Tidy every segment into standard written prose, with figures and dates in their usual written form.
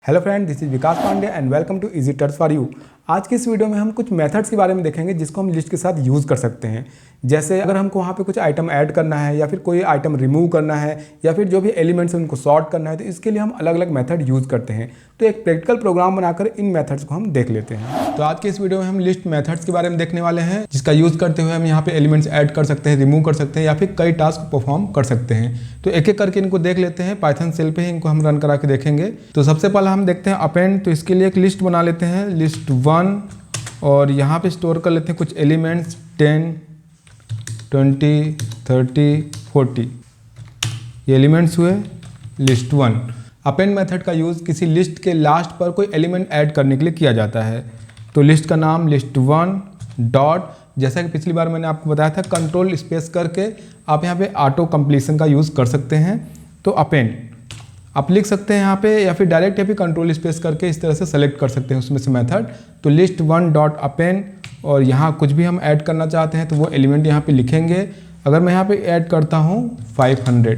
Hello friend, this is Vikas Pandey and welcome to easy टर्स for you. आज की इस वीडियो में हम कुछ मेथड्स के बारे में देखेंगे जिसको हम लिस्ट के साथ यूज़ कर सकते हैं। जैसे अगर हमको वहाँ पे कुछ आइटम ऐड करना है या फिर कोई आइटम रिमूव करना है या फिर जो भी एलिमेंट्स हैं उनको सॉर्ट करना है, तो इसके लिए हम अलग अलग मेथड यूज़ करते हैं। तो एक प्रैक्टिकल प्रोग्राम बनाकर इन मेथड्स को हम देख लेते हैं। तो आज के इस वीडियो में हम लिस्ट मेथड्स के बारे में देखने वाले हैं, जिसका यूज़ करते हुए हम यहाँ पे एलिमेंट्स ऐड कर सकते हैं, रिमूव कर सकते हैं या फिर कई टास्क परफॉर्म कर सकते हैं। तो एक एक करके इनको देख लेते हैं। पाइथन सेल पे ही इनको हम रन करा के देखेंगे। तो सबसे पहले हम देखते हैं अपेंड। तो इसके लिए एक लिस्ट बना लेते हैं, लिस्ट 1, और यहाँ पे स्टोर कर लेते हैं कुछ एलिमेंट्स 10, 20, 30, 40। ये एलिमेंट्स हुए लिस्ट 1। अपेंड मेथड का यूज़ किसी लिस्ट के लास्ट पर कोई एलिमेंट ऐड करने के लिए किया जाता है। तो लिस्ट का नाम लिस्ट 1 डॉट, जैसा कि पिछली बार मैंने आपको बताया था, कंट्रोल स्पेस करके आप यहाँ पे ऑटो कंप्लीशन का यूज़ कर सकते हैं। तो अपेंड आप लिख सकते हैं यहाँ पे, या फिर डायरेक्ट या फिर कंट्रोल स्पेस करके इस तरह से सेलेक्ट कर सकते हैं उसमें से मेथड। तो लिस्ट 1 डॉट अपेंड, और यहाँ कुछ भी हम ऐड करना चाहते हैं तो वो एलिमेंट यहाँ पे लिखेंगे। अगर मैं यहाँ पे ऐड करता हूँ 500,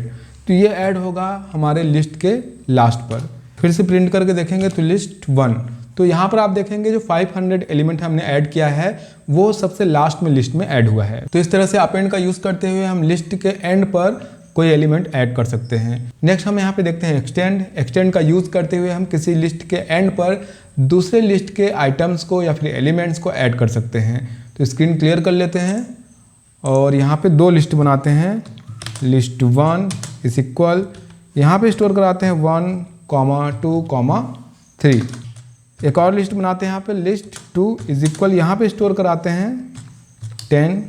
तो ये ऐड होगा हमारे लिस्ट के लास्ट पर। फिर से प्रिंट करके देखेंगे तो लिस्ट 1, तो यहाँ पर आप देखेंगे जो 500 एलिमेंट हमने ऐड किया है वो सबसे लास्ट में लिस्ट में ऐड हुआ है। तो इस तरह से अपेंड का यूज़ करते हुए हम लिस्ट के एंड पर कोई एलिमेंट ऐड कर सकते हैं। नेक्स्ट हम यहाँ पे देखते हैं एक्सटेंड। एक्सटेंड का यूज़ करते हुए हम किसी लिस्ट के एंड पर दूसरे लिस्ट के आइटम्स को या फिर एलिमेंट्स को ऐड कर सकते हैं। तो स्क्रीन क्लियर कर लेते हैं और यहाँ पे दो लिस्ट बनाते हैं। लिस्ट 1 इज इक्वल, यहाँ पे स्टोर कराते हैं 1, 2, 3। एक और लिस्ट बनाते हैं यहाँ पे, लिस्ट 2 इज इक्वल, यहाँ पे स्टोर कराते हैं 10,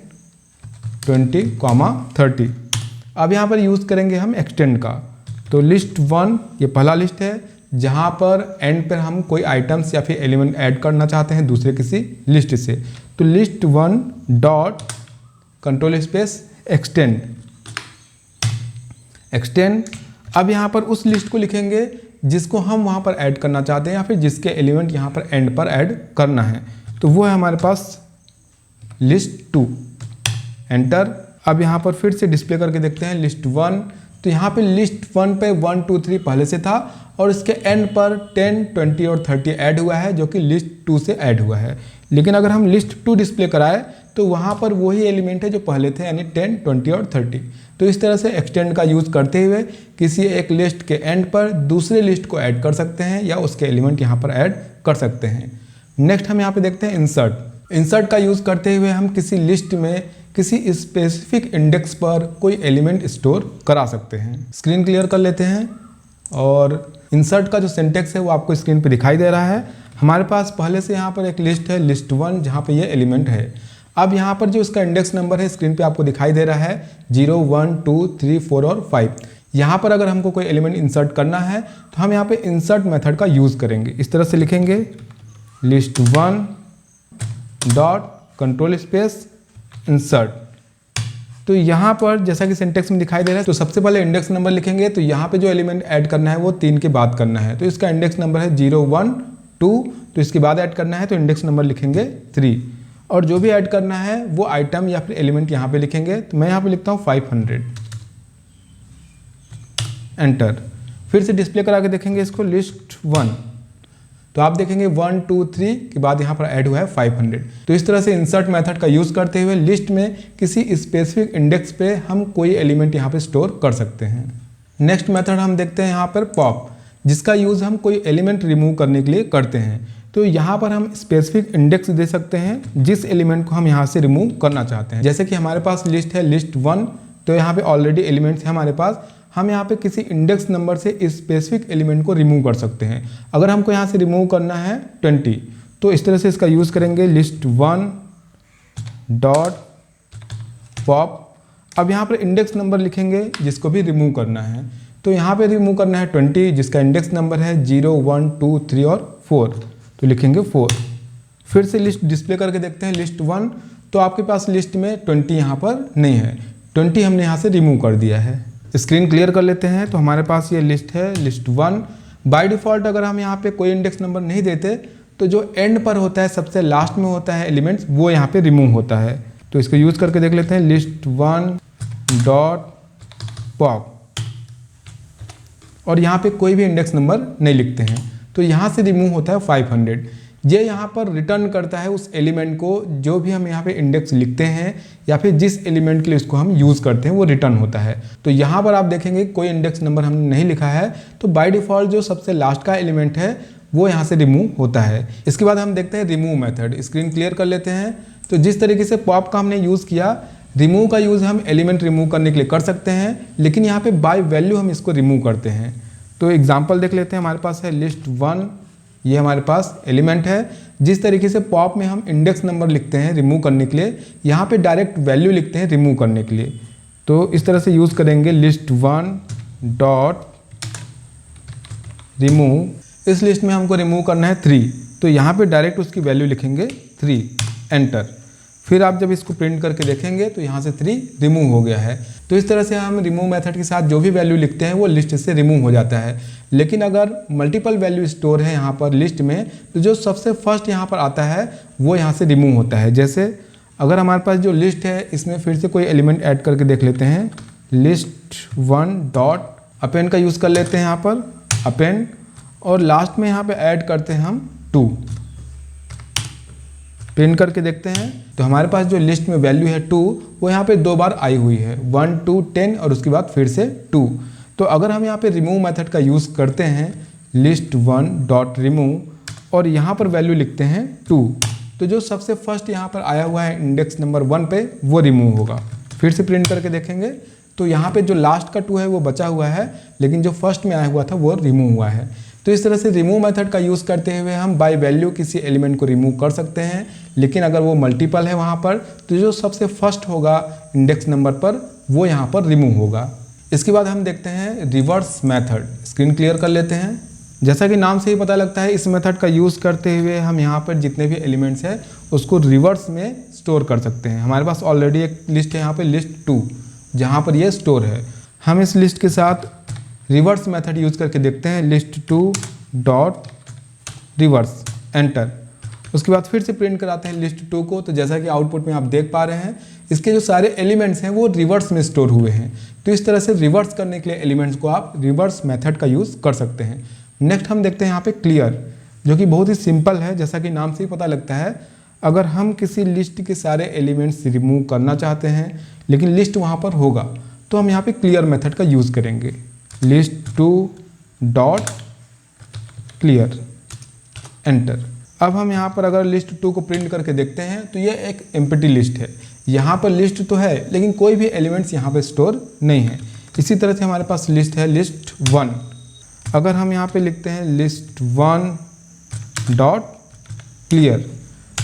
20, 30। अब यहाँ पर यूज़ करेंगे हम एक्सटेंड का। तो लिस्ट 1 ये पहला लिस्ट है जहाँ पर एंड पर हम कोई आइटम्स या फिर एलिमेंट ऐड करना चाहते हैं दूसरे किसी लिस्ट से। तो list 1 dot control space extend. अब यहाँ पर उस लिस्ट को लिखेंगे जिसको हम वहाँ पर ऐड करना चाहते हैं या फिर जिसके एलिमेंट यहाँ पर एंड पर ऐड करना है। तो वो है हमारे पास लिस्ट 2। एंटर। अब यहाँ पर फिर से डिस्प्ले करके देखते हैं लिस्ट 1। तो यहाँ पे लिस्ट 1 पे 1, 2, 3 पहले से था और इसके एंड पर 10, 20 और 30 ऐड हुआ है जो कि लिस्ट 2 से ऐड हुआ है। लेकिन अगर हम लिस्ट 2 डिस्प्ले कराए तो वहाँ पर वही एलिमेंट है जो पहले थे, यानी 10, 20 और 30। तो इस तरह से एक्सटेंड का यूज़ करते हुए किसी एक लिस्ट के एंड पर दूसरे लिस्ट को ऐड कर सकते हैं या उसके एलिमेंट यहाँ पर ऐड कर सकते हैं। नेक्स्ट हम यहाँ पे देखते हैं इंसर्ट। इंसर्ट का यूज़ करते हुए हम किसी लिस्ट में किसी स्पेसिफिक इंडेक्स पर कोई एलिमेंट स्टोर करा सकते हैं। स्क्रीन क्लियर कर लेते हैं और इंसर्ट का जो सिंटेक्स है वो आपको स्क्रीन पे दिखाई दे रहा है। हमारे पास पहले से यहाँ पर एक लिस्ट है लिस्ट 1 जहाँ पे ये एलिमेंट है। अब यहाँ पर जो इसका इंडेक्स नंबर है स्क्रीन पे आपको दिखाई दे रहा है 0, 1, 2, 3, 4 और 5। यहाँ पर अगर हमको कोई एलिमेंट इंसर्ट करना है तो हम यहाँ पे इंसर्ट मेथड का यूज़ करेंगे। इस तरह से लिखेंगे list 1 dot control space insert. तो यहाँ पर जैसा कि सिंटेक्स में दिखाई दे रहा है, तो सबसे पहले इंडेक्स नंबर लिखेंगे। तो यहाँ पे जो एलिमेंट ऐड करना है वो 3 के बाद करना है। तो इसका इंडेक्स नंबर है 0, 1, 2। तो इसके बाद ऐड करना है तो इंडेक्स नंबर लिखेंगे 3। और जो भी ऐड करना है वो आइटम या फिर एलिमेंट यहाँ पे लिखेंगे। तो मैं यहाँ पे लिखता हूँ 500। एंटर। फिर से डिस्प्ले करा के देखेंगे इसको लिस्ट 1। तो आप देखेंगे 1, 2, 3 के बाद यहाँ पर ऐड हुआ है 500। तो इस तरह से इंसर्ट मेथड का यूज़ करते हुए लिस्ट में किसी स्पेसिफिक इंडेक्स पे हम कोई एलिमेंट यहाँ पे स्टोर कर सकते हैं। नेक्स्ट मेथड हम देखते हैं यहाँ पर पॉप, जिसका यूज़ हम कोई एलिमेंट रिमूव करने के लिए करते हैं। तो यहाँ पर हम स्पेसिफिक इंडेक्स दे सकते हैं जिस एलिमेंट को हम यहाँ से रिमूव करना चाहते हैं। जैसे कि हमारे पास लिस्ट है लिस्ट 1, तो यहाँ पे ऑलरेडी एलिमेंट्स है हमारे पास। हम यहाँ पे किसी इंडेक्स नंबर से स्पेसिफिक एलिमेंट को रिमूव कर सकते हैं। अगर हमको यहाँ से रिमूव करना है 20, तो इस तरह से इसका यूज़ करेंगे लिस्ट 1 डॉट पॉप। अब यहाँ पर इंडेक्स नंबर लिखेंगे जिसको भी रिमूव करना है। तो यहाँ पे रिमूव करना है 20, जिसका इंडेक्स नंबर है 0, 1, 2, 3 और 4। तो लिखेंगे 4। फिर से लिस्ट डिस्प्ले करके देखते हैं लिस्ट 1। तो आपके पास लिस्ट में 20 यहाँ पर नहीं है, 20 हमने यहाँ से रिमूव कर दिया है। स्क्रीन क्लियर कर लेते हैं। तो हमारे पास ये लिस्ट है लिस्ट 1। बाय डिफ़ॉल्ट अगर हम यहाँ पे कोई इंडेक्स नंबर नहीं देते तो जो एंड पर होता है, सबसे लास्ट में होता है एलिमेंट्स, वो यहाँ पे रिमूव होता है। तो इसको यूज़ करके देख लेते हैं लिस्ट 1 डॉट पॉप, और यहाँ पे कोई भी इंडेक्स नंबर नहीं लिखते हैं। तो यहाँ से रिमूव होता है 500। ये यहाँ पर रिटर्न करता है उस एलिमेंट को जो भी हम यहाँ पे इंडेक्स लिखते हैं या फिर जिस एलिमेंट के लिए इसको हम यूज़ करते हैं वो रिटर्न होता है। तो यहाँ पर आप देखेंगे कोई इंडेक्स नंबर हमने नहीं लिखा है, तो बाय डिफ़ॉल्ट जो सबसे लास्ट का एलिमेंट है वो यहाँ से रिमूव होता है। इसके बाद हम देखते हैं रिमूव मेथड। स्क्रीन क्लियर कर लेते हैं। तो जिस तरीके से पॉप का हमने यूज़ किया, रिमूव का यूज़ हम एलिमेंट रिमूव करने के लिए कर सकते हैं, लेकिन यहाँ पे बाय वैल्यू हम इसको रिमूव करते हैं। तो एग्जांपल देख लेते हैं। हमारे पास है लिस्ट 1, ये हमारे पास एलिमेंट है। जिस तरीके से पॉप में हम इंडेक्स नंबर लिखते हैं रिमूव करने के लिए, यहाँ पे डायरेक्ट वैल्यू लिखते हैं रिमूव करने के लिए। तो इस तरह से यूज़ करेंगे लिस्ट 1 डॉट रिमूव। इस लिस्ट में हमको रिमूव करना है 3, तो यहाँ पे डायरेक्ट उसकी वैल्यू लिखेंगे 3, एंटर। फिर आप जब इसको प्रिंट करके देखेंगे तो यहाँ से 3 रिमूव हो गया है। तो इस तरह से हम रिमूव मेथड के साथ जो भी वैल्यू लिखते हैं वो लिस्ट से रिमूव हो जाता है। लेकिन अगर मल्टीपल वैल्यू स्टोर है यहाँ पर लिस्ट में, तो जो सबसे फर्स्ट यहाँ पर आता है वो यहाँ से रिमूव होता है। जैसे अगर हमारे पास जो लिस्ट है इसमें फिर से कोई एलिमेंट ऐड करके देख लेते हैं। लिस्ट 1 डॉट अपेंड का यूज़ कर लेते हैं यहाँ पर, अपेंड, और लास्ट में यहाँ पर ऐड करते हैं हम 2। प्रिंट करके देखते हैं तो हमारे पास जो लिस्ट में वैल्यू है 2 वो यहाँ पे 2 बार आई हुई है, 1 2 10 और उसके बाद फिर से 2। तो अगर हम यहाँ पे रिमूव मेथड का यूज़ करते हैं लिस्ट 1 डॉट रिमूव और यहाँ पर वैल्यू लिखते हैं 2, तो जो सबसे फर्स्ट यहाँ पर आया हुआ है इंडेक्स नंबर 1 पे वो रिमूव होगा। फिर से प्रिंट करके देखेंगे तो यहाँ पे जो लास्ट का 2 है वो बचा हुआ है, लेकिन जो फर्स्ट में आया हुआ था वो रिमूव हुआ है। तो इस तरह से रिमूव मेथड का यूज़ करते हुए हम बाय वैल्यू किसी एलिमेंट को रिमूव कर सकते हैं, लेकिन अगर वो मल्टीपल है वहाँ पर तो जो सबसे फर्स्ट होगा इंडेक्स नंबर पर वो यहाँ पर रिमूव होगा। इसके बाद हम देखते हैं रिवर्स मेथड। स्क्रीन क्लियर कर लेते हैं। जैसा कि नाम से ही पता लगता है, इस मेथड का यूज़ करते हुए हम यहाँ पर जितने भी एलिमेंट्स हैं उसको रिवर्स में स्टोर कर सकते हैं। हमारे पास ऑलरेडी एक लिस्ट है यहाँ पर लिस्ट 2, जहाँ पर ये स्टोर है। हम इस लिस्ट के साथ रिवर्स मेथड यूज़ करके देखते हैं लिस्ट 2 डॉट रिवर्स, एंटर। उसके बाद फिर से प्रिंट कराते हैं लिस्ट 2 को। तो जैसा कि आउटपुट में आप देख पा रहे हैं इसके जो सारे एलिमेंट्स हैं वो रिवर्स में स्टोर हुए हैं। तो इस तरह से रिवर्स करने के लिए एलिमेंट्स को आप रिवर्स मेथड का यूज़ कर सकते हैं। नेक्स्ट हम देखते हैं यहाँ पे क्लियर, जो कि बहुत ही सिंपल है। जैसा कि नाम से ही पता लगता है, अगर हम किसी लिस्ट के सारे एलिमेंट्स रिमूव करना चाहते हैं लेकिन लिस्ट वहाँ पर होगा, तो हम यहाँ पे क्लियर मेथड का यूज़ करेंगे लिस्ट 2 डॉट क्लियर, एंटर। अब हम यहाँ पर अगर लिस्ट 2 को प्रिंट करके देखते हैं तो ये एक एम्प्टी लिस्ट है। यहाँ पर लिस्ट तो है लेकिन कोई भी एलिमेंट्स यहाँ पे स्टोर नहीं है। इसी तरह से हमारे पास लिस्ट है लिस्ट 1। अगर हम यहाँ पे लिखते हैं लिस्ट 1 डॉट क्लियर,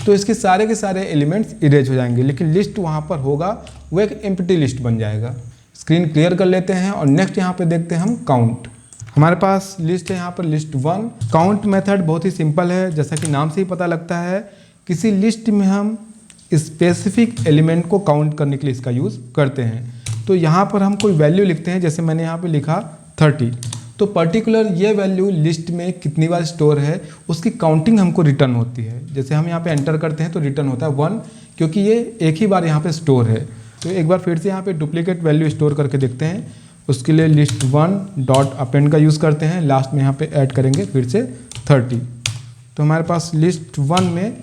तो इसके सारे के सारे एलिमेंट्स इरेज हो जाएंगे, लेकिन लिस्ट वहाँ पर होगा, वो एक एम्प्टी लिस्ट बन जाएगा। स्क्रीन क्लियर कर लेते हैं और नेक्स्ट यहाँ पे देखते हैं हम काउंट। हमारे पास लिस्ट है यहाँ पर लिस्ट 1। काउंट मेथड बहुत ही सिंपल है। जैसा कि नाम से ही पता लगता है, किसी लिस्ट में हम स्पेसिफिक एलिमेंट को काउंट करने के लिए इसका यूज़ करते हैं। तो यहाँ पर हम कोई वैल्यू लिखते हैं, जैसे मैंने यहाँ पे लिखा 30, तो पर्टिकुलर ये वैल्यू लिस्ट में कितनी बार स्टोर है उसकी काउंटिंग हमको रिटर्न होती है। जैसे हम यहाँ पे एंटर करते हैं तो रिटर्न होता है 1, क्योंकि ये एक ही बार यहाँ पे स्टोर है। तो एक बार फिर से यहाँ पे डुप्लीकेट वैल्यू स्टोर करके देखते हैं। उसके लिए लिस्ट 1 डॉट अपेंड का यूज़ करते हैं, लास्ट में यहाँ पे ऐड करेंगे फिर से 30। तो हमारे पास लिस्ट 1 में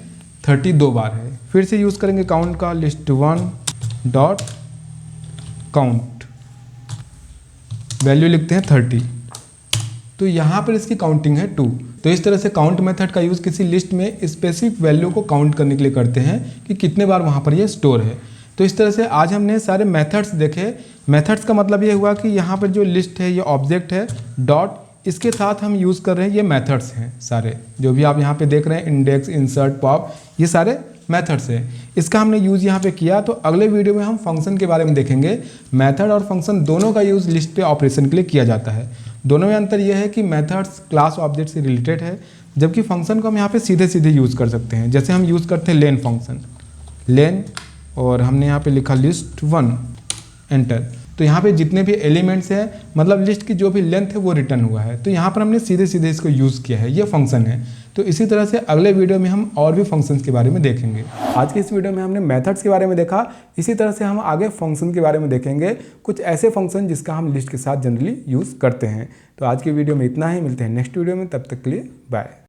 30 2 बार है। फिर से यूज़ करेंगे काउंट का, लिस्ट 1 डॉट काउंट, वैल्यू लिखते हैं 30। तो यहाँ पर इसकी काउंटिंग है 2। तो इस तरह से काउंट मेथड का यूज़ किसी लिस्ट में स्पेसिफिक वैल्यू को काउंट करने के लिए करते हैं कि कितने बार वहाँ पर ये स्टोर है। तो इस तरह से आज हमने सारे मेथड्स देखे। मेथड्स का मतलब ये हुआ कि यहाँ पर जो लिस्ट है ये ऑब्जेक्ट है, डॉट, इसके साथ हम यूज़ कर रहे हैं ये मेथड्स हैं सारे, जो भी आप यहाँ पे देख रहे हैं इंडेक्स, इंसर्ट, पॉप, ये सारे मेथड्स हैं। इसका हमने यूज़ यहाँ पे किया। तो अगले वीडियो में हम फंक्शन के बारे में देखेंगे। मेथड और फंक्शन दोनों का यूज़ लिस्ट पे ऑपरेशन के लिए किया जाता है। दोनों में अंतर यह है कि मेथड्स क्लास ऑब्जेक्ट से रिलेटेड है, जबकि फंक्शन को हम यहाँ पे सीधे सीधे यूज़ कर सकते हैं। जैसे हम यूज़ करते हैं लेन फंक्शन, लेन, और हमने यहाँ पे लिखा लिस्ट 1, एंटर। तो यहाँ पे जितने भी एलिमेंट्स हैं मतलब लिस्ट की जो भी लेंथ है वो रिटर्न हुआ है। तो यहाँ पर हमने सीधे सीधे इसको यूज़ किया है, ये फंक्शन है। तो इसी तरह से अगले वीडियो में हम और भी फंक्शंस के बारे में देखेंगे। आज की इस वीडियो में हमने मेथड्स के बारे में देखा, इसी तरह से हम आगे फंक्शन के बारे में देखेंगे, कुछ ऐसे फंक्शन जिसका हम लिस्ट के साथ जनरली यूज़ करते हैं। तो आज की वीडियो में इतना ही, मिलते हैं नेक्स्ट वीडियो में, तब तक के लिए बाय।